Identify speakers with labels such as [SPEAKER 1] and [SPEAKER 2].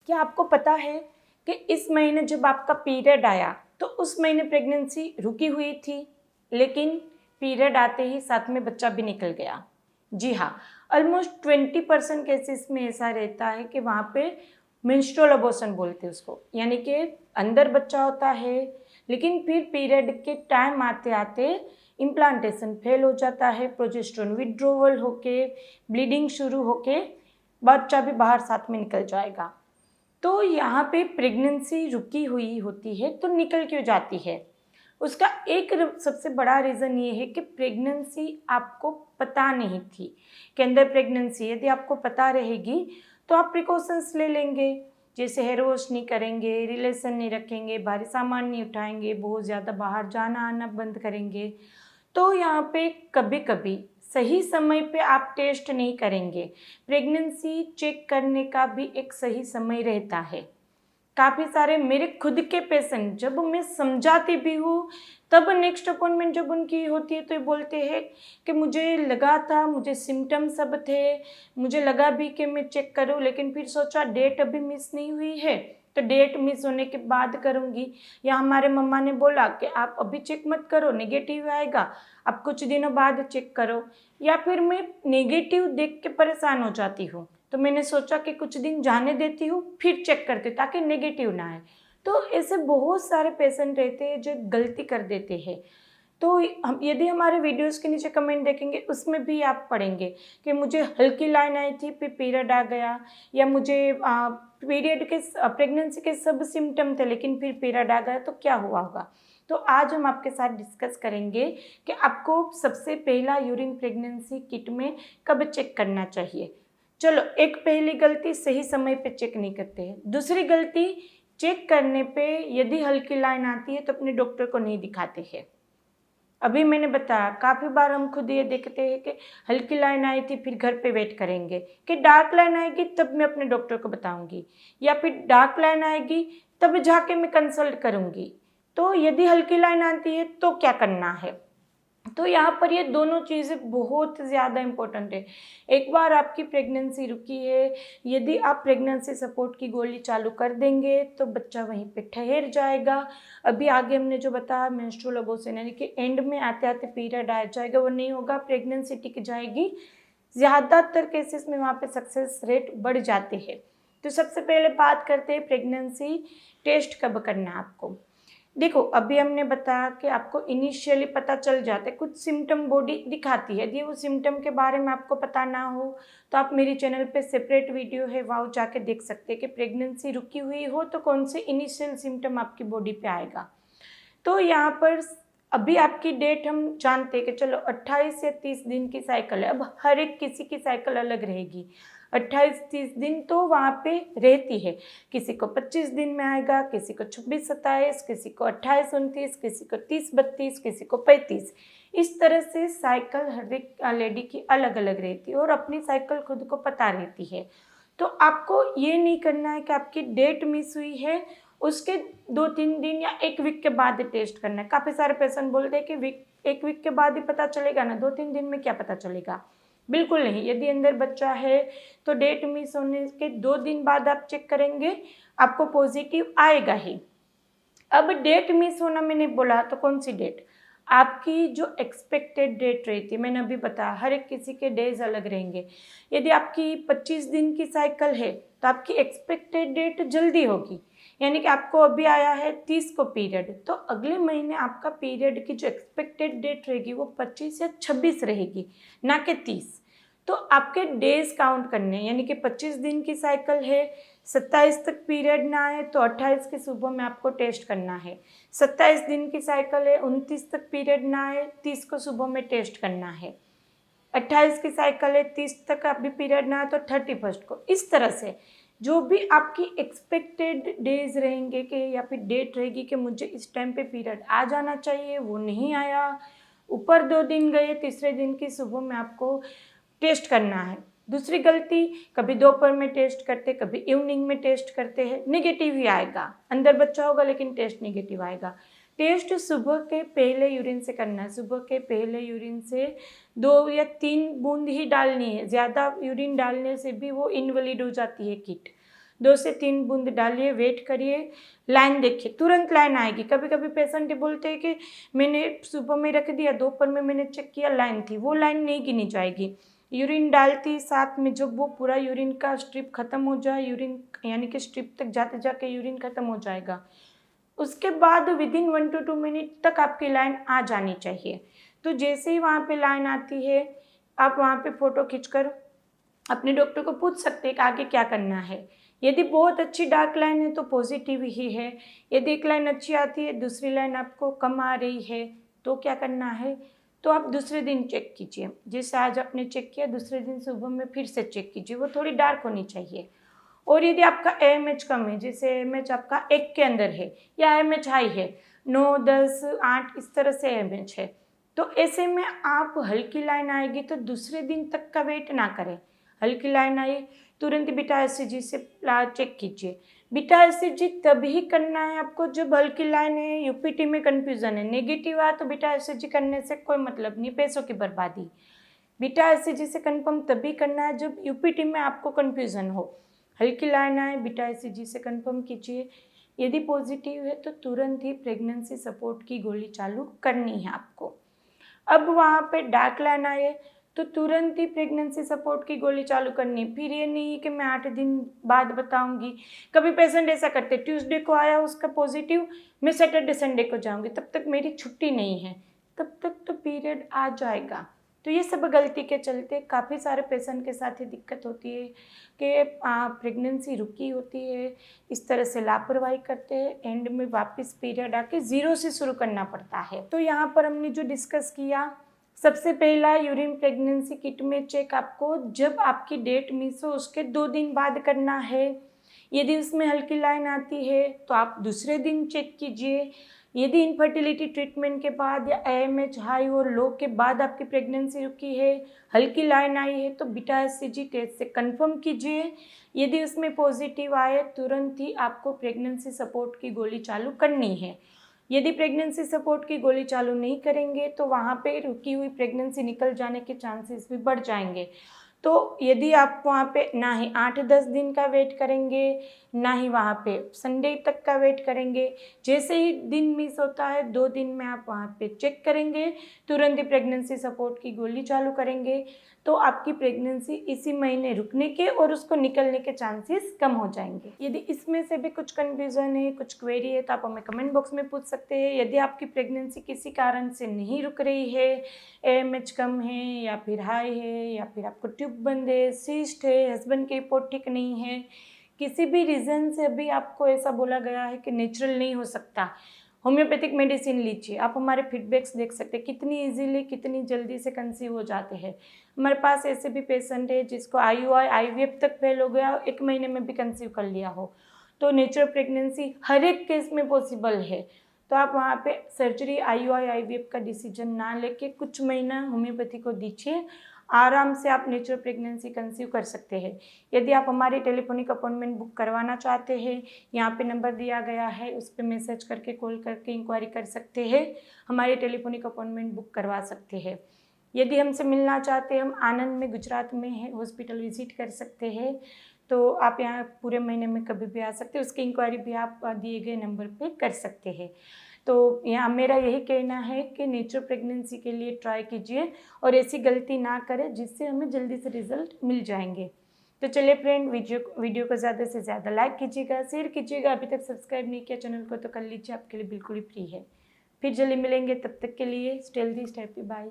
[SPEAKER 1] क्या आपको पता है कि इस महीने जब आपका पीरियड आया तो उस महीने प्रेगनेंसी रुकी हुई थी, लेकिन पीरियड आते ही साथ में बच्चा भी निकल गया। जी हाँ, ऑलमोस्ट 20% केसेस में ऐसा रहता है कि वहाँ पे मेंस्ट्रुअल अबॉर्शन बोलते हैं उसको, यानी कि अंदर बच्चा होता है लेकिन फिर पीरियड के टाइम आते आते इम्प्लांटेशन फेल हो जाता है, प्रोजेस्टेरोन विड्रोवल होके ब्लीडिंग शुरू होके बच्चा भी बाहर साथ में निकल जाएगा। तो यहाँ पे प्रेगनेंसी रुकी हुई होती है तो निकल क्यों जाती है? उसका एक सबसे बड़ा रीज़न ये है कि प्रेगनेंसी आपको पता नहीं थी कि अंदर प्रेगनेंसी। यदि आपको पता रहेगी तो आप प्रिकॉशंस ले लेंगे, जैसे हेयर वॉश नहीं करेंगे, रिलेशन नहीं रखेंगे, भारी सामान नहीं उठाएंगे, बहुत ज़्यादा बाहर जाना आना बंद करेंगे। तो यहाँ पे कभी कभी सही समय पे आप टेस्ट नहीं करेंगे। प्रेगनेंसी चेक करने का भी एक सही समय रहता है। काफ़ी सारे मेरे खुद के पेशेंट, जब मैं समझाती भी हूँ तब नेक्स्ट अपॉइंटमेंट जब उनकी होती है तो ये बोलते हैं कि मुझे लगा था, मुझे सिम्टम्स सब थे, मुझे लगा भी कि मैं चेक करूँ, लेकिन फिर सोचा डेट अभी मिस नहीं हुई है तो डेट मिस होने के बाद करूँगी। या हमारे मम्मा ने बोला कि आप अभी चेक मत करो, नेगेटिव आएगा, आप कुछ दिनों बाद चेक करो। या फिर मैं नेगेटिव देख के परेशान हो जाती हूँ तो मैंने सोचा कि कुछ दिन जाने देती हूँ फिर चेक करती हूँ ताकि नेगेटिव ना आए। तो ऐसे बहुत सारे पेशेंट रहते हैं जो गलती कर देते हैं। तो हम यदि हमारे वीडियोस के नीचे कमेंट देखेंगे उसमें भी आप पढ़ेंगे कि मुझे हल्की लाइन आई थी फिर पीरियड आ गया, या मुझे पीरियड के प्रेगनेंसी के सब सिम्टम थे लेकिन फिर पीरियड आ गया, तो क्या हुआ होगा। तो आज हम आपके साथ डिस्कस करेंगे कि आपको सबसे पहला यूरिन प्रेगनेंसी किट में कब चेक करना चाहिए। चलो, एक पहली गलती, सही समय पे चेक नहीं करते हैं। दूसरी गलती, चेक करने पे यदि हल्की लाइन आती है तो अपने डॉक्टर को नहीं दिखाते हैं। अभी मैंने बताया काफ़ी बार हम खुद ये देखते हैं कि हल्की लाइन आई थी फिर घर पे वेट करेंगे कि डार्क लाइन आएगी तब मैं अपने डॉक्टर को बताऊंगी, या फिर डार्क लाइन आएगी तब जाके मैं कंसल्ट करूंगी। तो यदि हल्की लाइन आती है तो क्या करना है। तो यहाँ पर ये दोनों चीज़ें बहुत ज़्यादा इम्पोर्टेंट है। एक बार आपकी प्रेगनेंसी रुकी है, यदि आप प्रेगनेंसी सपोर्ट की गोली चालू कर देंगे तो बच्चा वहीं पे ठहर जाएगा। अभी आगे हमने जो बताया मेंस्ट्रुअल अबॉर्शन यानी कि एंड में आते आते पीरियड आ जाएगा, वो नहीं होगा, प्रेगनेंसी टिक जाएगी। ज़्यादातर केसेस में वहाँ पे सक्सेस रेट बढ़ जाते हैं। तो सबसे पहले बात करते हैं प्रेगनेंसी टेस्ट कब करना है आपको। देखो, अभी हमने बताया कि आपको इनिशियली पता चल जाता है, कुछ सिम्टम बॉडी दिखाती है। यदि वो सिम्टम के बारे में आपको पता ना हो तो आप मेरी चैनल पे सेपरेट वीडियो है, वहाँ जाके देख सकते हैं कि प्रेगनेंसी रुकी हुई हो तो कौन से इनिशियल सिम्टम आपकी बॉडी पे आएगा। तो यहाँ पर अभी आपकी डेट हम जानते हैं कि चलो 28 या 30 दिन की साइकिल है। अब हर एक किसी की साइकिल अलग रहेगी। 28-30 दिन तो वहाँ पे रहती है, किसी को 25 दिन में आएगा, किसी को 26-27, किसी को 28-29, किसी को 30-32, किसी को 35। इस तरह से साइकिल हर एक लेडी की अलग अलग रहती है और अपनी साइकिल खुद को पता रहती है। तो आपको ये नहीं करना है कि आपकी डेट मिस हुई है उसके 2-3 दिन या 1 वीक के बाद ही टेस्ट करना है। काफ़ी सारे पेशेंट बोलते हैं कि 1 वीक के बाद ही पता चलेगा ना, 2-3 दिन में क्या पता चलेगा। बिल्कुल नहीं, यदि अंदर बच्चा है तो डेट मिस होने के 2 दिन बाद आप चेक करेंगे, आपको पॉजिटिव आएगा ही। अब डेट मिस होना मैंने बोला तो कौन सी डेट, आपकी जो एक्सपेक्टेड डेट रहती है, मैंने अभी बताया हर एक किसी के डेज अलग रहेंगे। यदि आपकी 25 दिन की साइकिल है तो आपकी एक्सपेक्टेड डेट जल्दी होगी, यानी कि आपको अभी आया है 30 को पीरियड, तो अगले महीने आपका पीरियड की जो एक्सपेक्टेड डेट रहेगी वो 25 या 26 रहेगी, ना कि 30। तो आपके डेज काउंट करने हैं, यानी कि 25 दिन की साइकिल है, 27 तक पीरियड ना आए तो 28 की सुबह में आपको टेस्ट करना है। 27 दिन की साइकिल है, 29 तक पीरियड ना आए, 30 को सुबह में टेस्ट करना है। 28 की साइकिल है, 30 तक अभी पीरियड ना आए तो 31 को। इस तरह से जो भी आपकी एक्सपेक्टेड डेज रहेंगे कि या फिर डेट रहेगी कि मुझे इस टाइम पे पीरियड आ जाना चाहिए, वो नहीं आया, ऊपर 2 दिन गए, तीसरे दिन की सुबह में आपको टेस्ट करना है। दूसरी गलती, कभी दोपहर में टेस्ट करते, कभी इवनिंग में टेस्ट करते हैं, नेगेटिव ही आएगा, अंदर बच्चा होगा लेकिन टेस्ट नेगेटिव आएगा। टेस्ट सुबह के पहले यूरिन से करना है। सुबह के पहले यूरिन से 2 या 3 बूंद ही डालनी है, ज़्यादा यूरिन डालने से भी वो इनवैलिड हो जाती है किट। 2 से 3 बूंद डालिए, वेट करिए, लाइन देखिए, तुरंत लाइन आएगी। कभी कभी पेशेंट बोलते हैं कि मैंने सुबह में रख दिया, दोपहर में मैंने चेक किया लाइन थी, वो लाइन नहीं गिनी जाएगी। यूरिन डालती साथ में जब वो पूरा यूरिन का स्ट्रिप खत्म हो जाए, यूरिन यानी कि स्ट्रिप तक जाते जाके यूरिन खत्म हो जाएगा, उसके बाद विदिन 1 to 2 मिनट तक आपकी लाइन आ जानी चाहिए। तो जैसे ही वहाँ पे लाइन आती है, आप वहाँ पे फ़ोटो खींचकर अपने डॉक्टर को पूछ सकते हैं कि आगे क्या करना है। यदि बहुत अच्छी डार्क लाइन है तो पॉजिटिव ही है, यदि एक लाइन अच्छी आती है, दूसरी लाइन आपको कम आ रही है, तो क्या करना है, तो आप दूसरे दिन चेक कीजिए। जैसे आज आपने चेक किया, दूसरे दिन सुबह में फिर से चेक कीजिए, वो थोड़ी डार्क होनी चाहिए। और यदि आपका AMH कम है, जैसे AMH आपका 1 के अंदर है या AMH हाई है, 9, 10, 8 इस तरह से AMH है, तो ऐसे में आप हल्की लाइन आएगी तो दूसरे दिन तक का वेट ना करें। हल्की लाइन आई, तुरंत बीटा एसजीजी से चेक कीजिए। बीटा एसजीजी तभी करना है आपको जब हल्की लाइन है, यूपीटी में कन्फ्यूज़न है, नेगेटिव आ तो बीटा एसजीजी करने से कोई मतलब नहीं, पैसों की बर्बादी। बीटा एसजीजी से कंफर्म तभी करना है जब यूपीटी में आपको कन्फ्यूज़न हो। हल्की लाइन आए, बीटा एसजीजी से कंफर्म कीजिए। यदि पॉजिटिव है तो तुरंत ही प्रेगनेंसी सपोर्ट की गोली चालू करनी है आपको। अब वहाँ पे डार्क लाइन आए तो तुरंत ही प्रेगनेंसी सपोर्ट की गोली चालू करनी है। फिर ये नहीं कि मैं 8 दिन बाद बताऊंगी। कभी पेशेंट ऐसा करते, ट्यूसडे को आया उसका पॉजिटिव, मैं सैटरडे संडे को जाऊंगी, तब तक मेरी छुट्टी नहीं है, तब तक तो पीरियड आ जाएगा। तो ये सब गलती के चलते काफ़ी सारे पेशेंट के साथ ये दिक्कत होती है कि प्रेगनेंसी रुकी होती है, इस तरह से लापरवाही करते हैं, एंड में वापस पीरियड आके ज़ीरो से शुरू करना पड़ता है। तो यहाँ पर हमने जो डिस्कस किया, सबसे पहला यूरिन प्रेगनेंसी किट में चेक आपको जब आपकी डेट मिस हो उसके 2 दिन बाद करना है। यदि उसमें हल्की लाइन आती है तो आप दूसरे दिन चेक कीजिए। यदि इनफर्टिलिटी ट्रीटमेंट के बाद या AMH हाई और लो के बाद आपकी प्रेगनेंसी रुकी है, हल्की लाइन आई है, तो बीटा एसजीजी टेस्ट से कंफर्म कीजिए। यदि उसमें पॉजिटिव आए तुरंत ही आपको प्रेगनेंसी सपोर्ट की गोली चालू करनी है। यदि प्रेगनेंसी सपोर्ट की गोली चालू नहीं करेंगे तो वहाँ पे रुकी हुई प्रेगनेंसी निकल जाने के चांसेस भी बढ़ जाएंगे। तो यदि आप वहाँ पे ना ही 8-10 दिन का वेट करेंगे, ना ही वहाँ पे संडे तक का वेट करेंगे, जैसे ही दिन मिस होता है 2 दिन में आप वहाँ पे चेक करेंगे, तुरंत ही प्रेगनेंसी सपोर्ट की गोली चालू करेंगे, तो आपकी प्रेगनेंसी इसी महीने रुकने के और उसको निकलने के चांसेस कम हो जाएंगे। यदि इसमें से भी कुछ कन्फ्यूज़न है, कुछ क्वेरी है, तो आप हमें कमेंट बॉक्स में पूछ सकते हैं। यदि आपकी प्रेगनेंसी किसी कारण से नहीं रुक रही है, AMH कम है या फिर हाई है या फिर आपको ट्यूब बंद है, सिस्ट है, हस्बैंड की रिपोर्ट ठीक नहीं है, किसी भी रीज़न से अभी आपको ऐसा बोला गया है कि नेचुरल नहीं हो सकता, होम्योपैथिक मेडिसिन लीजिए। आप हमारे फीडबैक्स देख सकते हैं कितनी इजीली, कितनी जल्दी से कंसीव हो जाते हैं। हमारे पास ऐसे भी पेशेंट है जिसको IVF तक फेल हो गया, 1 महीने में भी कंसीव कर लिया हो। तो नेचुरल प्रेगनेंसी हर एक केस में पॉसिबल है। तो आप वहाँ पे सर्जरी IVF का डिसीजन ना लेके कुछ महीना होम्योपैथी को दीजिए, आराम से आप नेचुरल प्रेगनेंसी कंसीव कर सकते हैं। यदि आप हमारी टेलीफोनिक अपॉइंटमेंट बुक करवाना चाहते हैं, यहाँ पे नंबर दिया गया है, उस पर मैसेज करके कॉल करके इंक्वायरी कर सकते हैं, हमारी टेलीफोनिक अपॉइंटमेंट बुक करवा सकते हैं। यदि हमसे मिलना चाहते हैं, हम आनंद में गुजरात में है, हॉस्पिटल विजिट कर सकते हैं। तो आप यहाँ पूरे महीने में कभी भी आ सकते हैं, उसकी इंक्वायरी भी आप दिए गए नंबर पे कर सकते हैं। तो यहाँ मेरा यही कहना है कि नेचुरल प्रेगनेंसी के लिए ट्राई कीजिए और ऐसी गलती ना करें जिससे हमें जल्दी से रिजल्ट मिल जाएंगे। तो चलिए फ्रेंड, वीडियो को ज़्यादा से ज़्यादा लाइक कीजिएगा, शेयर कीजिएगा। अभी तक सब्सक्राइब नहीं किया चैनल को तो कर लीजिए, आपके लिए बिल्कुल ही फ्री है। फिर जल्दी मिलेंगे, तब तक के लिए stay healthy, stay happy, bye.